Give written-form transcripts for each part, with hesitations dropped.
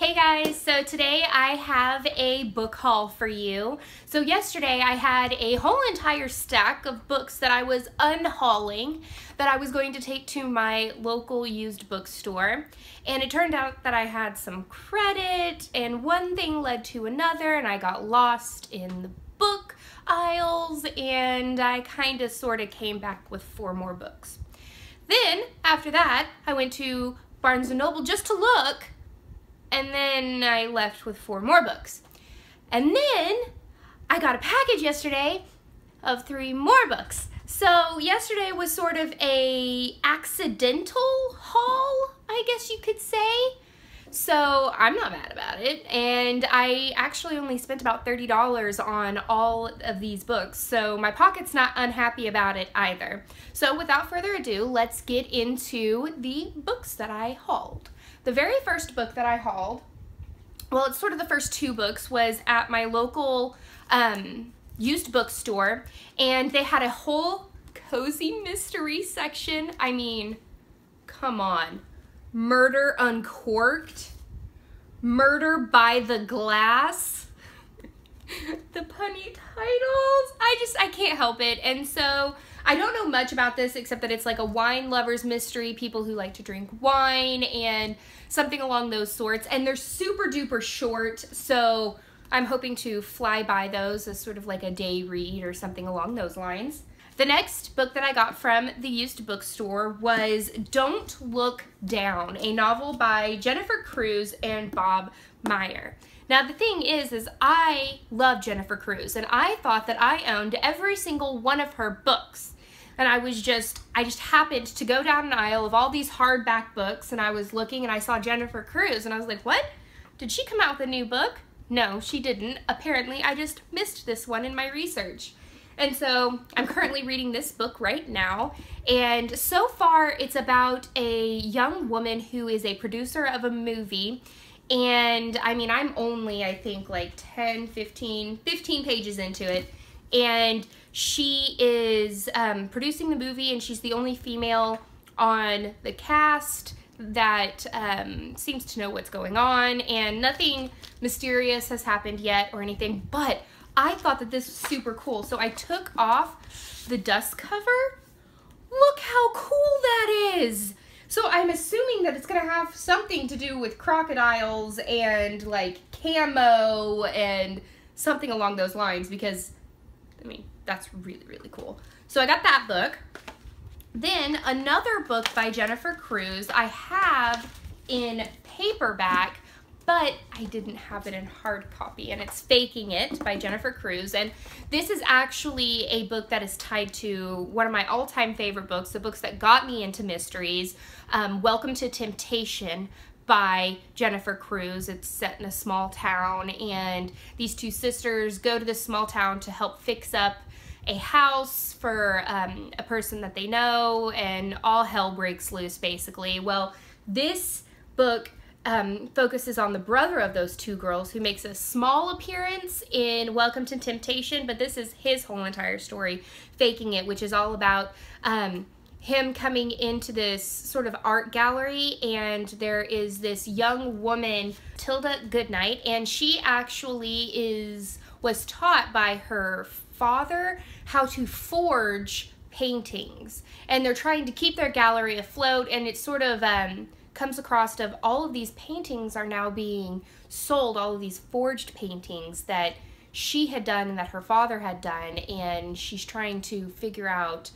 Hey guys, so today I have a book haul for you. So yesterday I had a whole entire stack of books that I was unhauling that I was going to take to my local used bookstore. And it turned out that I had some credit and one thing led to another and I got lost in the book aisles and I kind of sort of came back with 4 more books. Then after that I went to Barnes & Noble just to look. And then I left with 4 more books. And then I got a package yesterday of 3 more books. So yesterday was sort of a accidental haul, I guess you could say. So I'm not mad about it. And I actually only spent about $30 on all of these books. So my pocket's not unhappy about it either. So without further ado, let's get into the books that I hauled. The very first book that I hauled, well, it's sort of the first 2 books, was at my local used bookstore, and they had a whole cozy mystery section. I mean, come on. Murder Uncorked, Murder by the Glass, the punny titles. I can't help it. And so I don't know much about this except that it's like a wine lover's mystery, people who like to drink wine and something along those sorts. And they're super duper short, so I'm hoping to fly by those as sort of like a day read or something along those lines. The next book that I got from the used bookstore was Don't Look Down, a novel by Jennifer Cruz and Bob Meyer. Now the thing is I love Jennifer Cruz and I thought that I owned every single one of her books. And I just happened to go down an aisle of all these hardback books and I was looking and I saw Jennifer Cruz and I was like, what? Did she come out with a new book? No, she didn't. Apparently I just missed this one in my research. And so I'm currently reading this book right now, and so far it's about a young woman who is a producer of a movie, and I mean I'm only I think like 15 pages into it, and she is producing the movie and she's the only female on the cast that seems to know what's going on, and nothing mysterious has happened yet or anything, but I thought that this was super cool, so I took off the dust cover. Look how cool that is! So I'm assuming that it's going to have something to do with crocodiles and like camo and something along those lines because, I mean, that's really, really cool. So I got that book. Then another book by Jennifer Cruz I have in paperback, but I didn't have it in hard copy, and it's Faking It by Jennifer Cruz, and this is actually a book that is tied to one of my all-time favorite books, the books that got me into mysteries, Welcome to Temptation by Jennifer Cruz. It's set in a small town, and these 2 sisters go to this small town to help fix up a house for a person that they know, and all hell breaks loose, basically. Well, this book focuses on the brother of those 2 girls who makes a small appearance in Welcome to Temptation, but this is his whole entire story, Faking It, which is all about him coming into this sort of art gallery, and there is this young woman, Tilda Goodnight, and she actually was taught by her father how to forge paintings, and they're trying to keep their gallery afloat, and it's sort of comes across of all of these paintings are now being sold, all of these forged paintings that she had done and that her father had done, and she's trying to figure out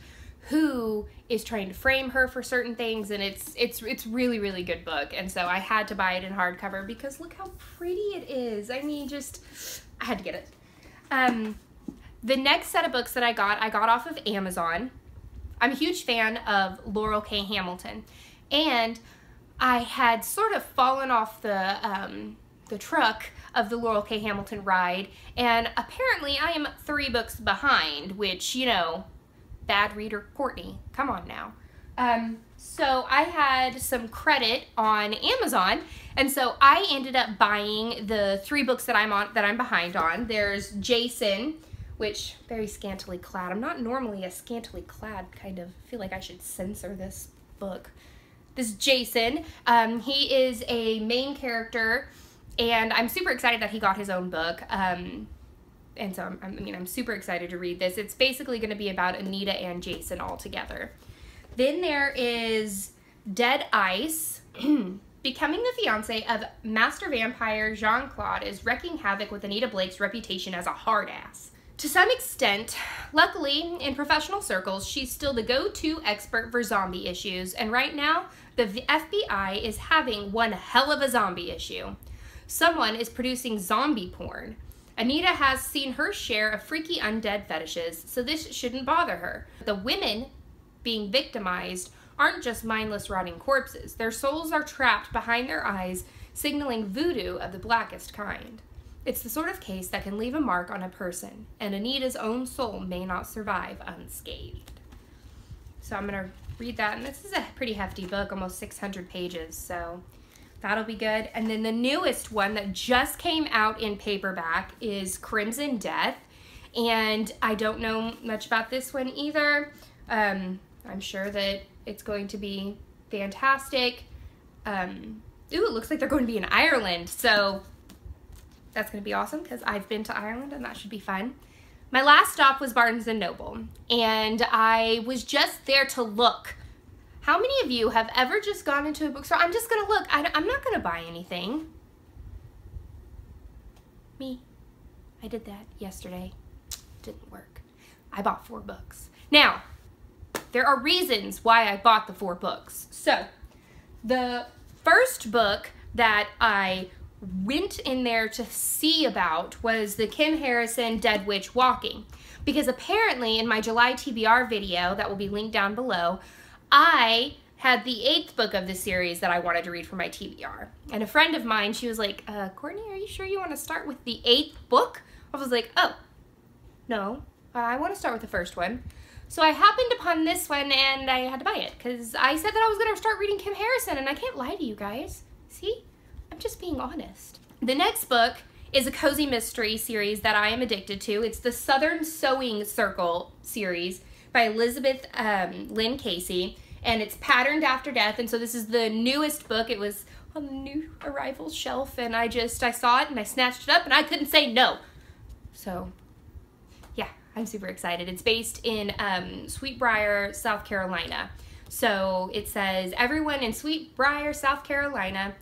who is trying to frame her for certain things, and it's really, really good book. And so I had to buy it in hardcover because look how pretty it is. I mean, I had to get it. The next set of books that I got off of Amazon. I'm a huge fan of Laurell K. Hamilton, and I had sort of fallen off the truck of the Laurell K. Hamilton ride, and apparently I am 3 books behind, which, you know, bad reader Courtney, come on now. So I had some credit on Amazon, and so I ended up buying the 3 books that I'm behind on. There's Jason, which very scantily clad. I'm not normally a scantily clad kind of, feel like I should censor this book. This is Jason. He is a main character And I'm super excited that he got his own book. And so, I'm super excited to read this. It's basically going to be about Anita and Jason all together. Then there is Dead Ice. Becoming the fiance of master vampire Jean-Claude is wreaking havoc with Anita Blake's reputation as a hard ass. To some extent, luckily, in professional circles, she's still the go-to expert for zombie issues, and right now, the FBI is having one hell of a zombie issue. Someone is producing zombie porn. Anita has seen her share of freaky undead fetishes, so this shouldn't bother her. The women being victimized aren't just mindless rotting corpses. Their souls are trapped behind their eyes, signaling voodoo of the blackest kind. It's the sort of case that can leave a mark on a person, and Anita's own soul may not survive unscathed. So I'm going to read that, and this is a pretty hefty book, almost 600 pages, so that'll be good. And then the newest one that just came out in paperback is Crimson Death, and I don't know much about this one either. I'm sure that it's going to be fantastic. Ooh, it looks like they're going to be in Ireland, so that's going to be awesome because I've been to Ireland and that should be fun. My last stop was Barnes & Noble, and I was just there to look. How many of you have ever just gone into a bookstore? I'm just going to look. I'm not going to buy anything. Me. I did that yesterday. Didn't work. I bought 4 books. Now, there are reasons why I bought the 4 books. So, the first book that I went in there to see about was the Kim Harrison Dead Witch Walking, because apparently in my July TBR video that will be linked down below, I had the 8th book of the series that I wanted to read for my TBR, and a friend of mine, she was like, Courtney, are you sure you want to start with the 8th book? I was like, oh, no, I want to start with the first one. So I happened upon this one and I had to buy it because I said that I was going to start reading Kim Harrison, and I can't lie to you guys. See? I'm just being honest. The next book is a cozy mystery series that I am addicted to. It's the Southern Sewing Circle series by Elizabeth Lynn Casey, and it's patterned after death, and so this is the newest book. It was on the new arrival shelf, and I saw it and I snatched it up and I couldn't say no. So yeah, I'm super excited. It's based in Sweetbriar, South Carolina. So it says, everyone in Sweetbriar, South Carolina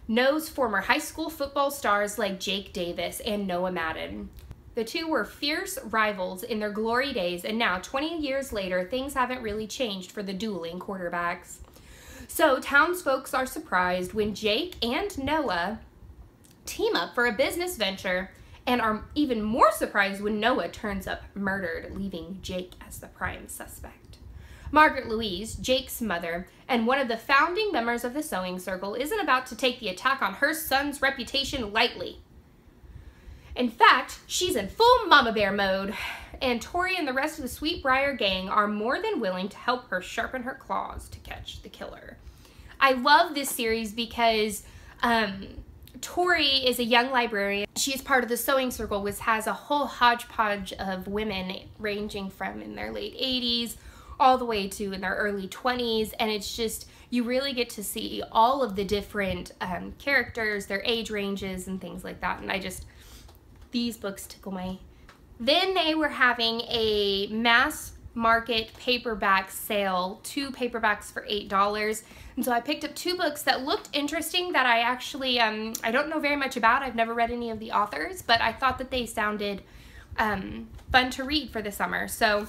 knows former high school football stars like Jake Davis and Noah Madden. The two were fierce rivals in their glory days, and now, 20 years later, things haven't really changed for the dueling quarterbacks. So townsfolk are surprised when Jake and Noah team up for a business venture, and are even more surprised when Noah turns up murdered, leaving Jake as the prime suspect. Margaret Louise, Jake's mother, and one of the founding members of the Sewing Circle, isn't about to take the attack on her son's reputation lightly. In fact, she's in full mama bear mode, and Tori and the rest of the Sweetbriar gang are more than willing to help her sharpen her claws to catch the killer. I love this series because Tori is a young librarian. She is part of the Sewing Circle, which has a whole hodgepodge of women ranging from in their late 80s all the way to in their early 20s, and it's just, you really get to see all of the different characters, their age ranges, and things like that, and these books tickle my... Then they were having a mass market paperback sale, 2 paperbacks for $8, and so I picked up 2 books that looked interesting that I actually, I don't know very much about. I've never read any of the authors, but I thought that they sounded fun to read for the summer. So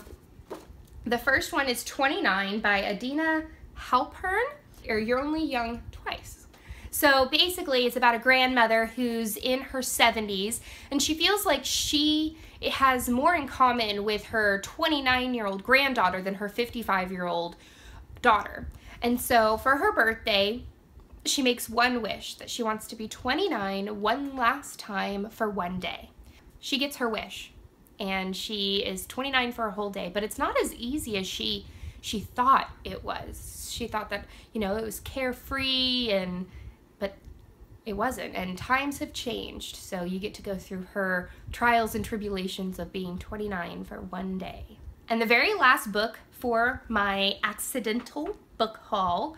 the first one is 29 by Adina Halpern, or You're Only Young Twice. So basically it's about a grandmother who's in her 70s, and she feels like she has more in common with her 29-year-old granddaughter than her 55-year-old daughter. And so for her birthday, she makes one wish, that she wants to be 29 one last time for one day. She gets her wish, and she is 29 for a whole day, but it's not as easy as she thought it was. She thought that, you know, it was carefree, but it wasn't, and times have changed, so you get to go through her trials and tribulations of being 29 for one day. And the very last book for my accidental book haul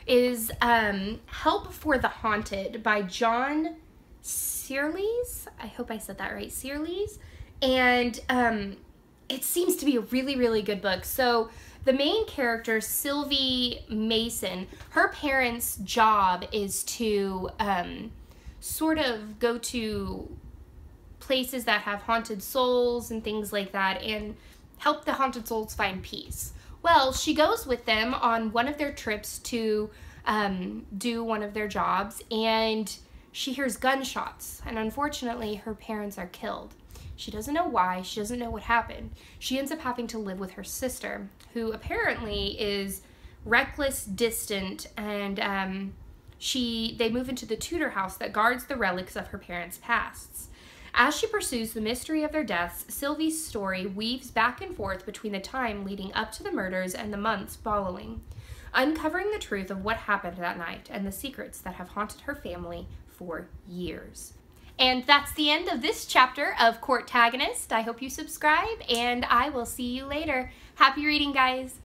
is Help for the Haunted by John Searles. I hope I said that right, Searles. And it seems to be a really, really good book. So the main character, Sylvie Mason, her parents' job is to sort of go to places that have haunted souls and things like that and help the haunted souls find peace. Well, she goes with them on one of their trips to do one of their jobs, and she hears gunshots, and unfortunately her parents are killed. She doesn't know why, she doesn't know what happened. She ends up having to live with her sister, who apparently is reckless, distant, and they move into the Tudor house that guards the relics of her parents' pasts. As she pursues the mystery of their deaths, Sylvie's story weaves back and forth between the time leading up to the murders and the months following, uncovering the truth of what happened that night and the secrets that have haunted her family for years. And that's the end of this chapter of Courtagonist. I hope you subscribe, and I will see you later. Happy reading, guys!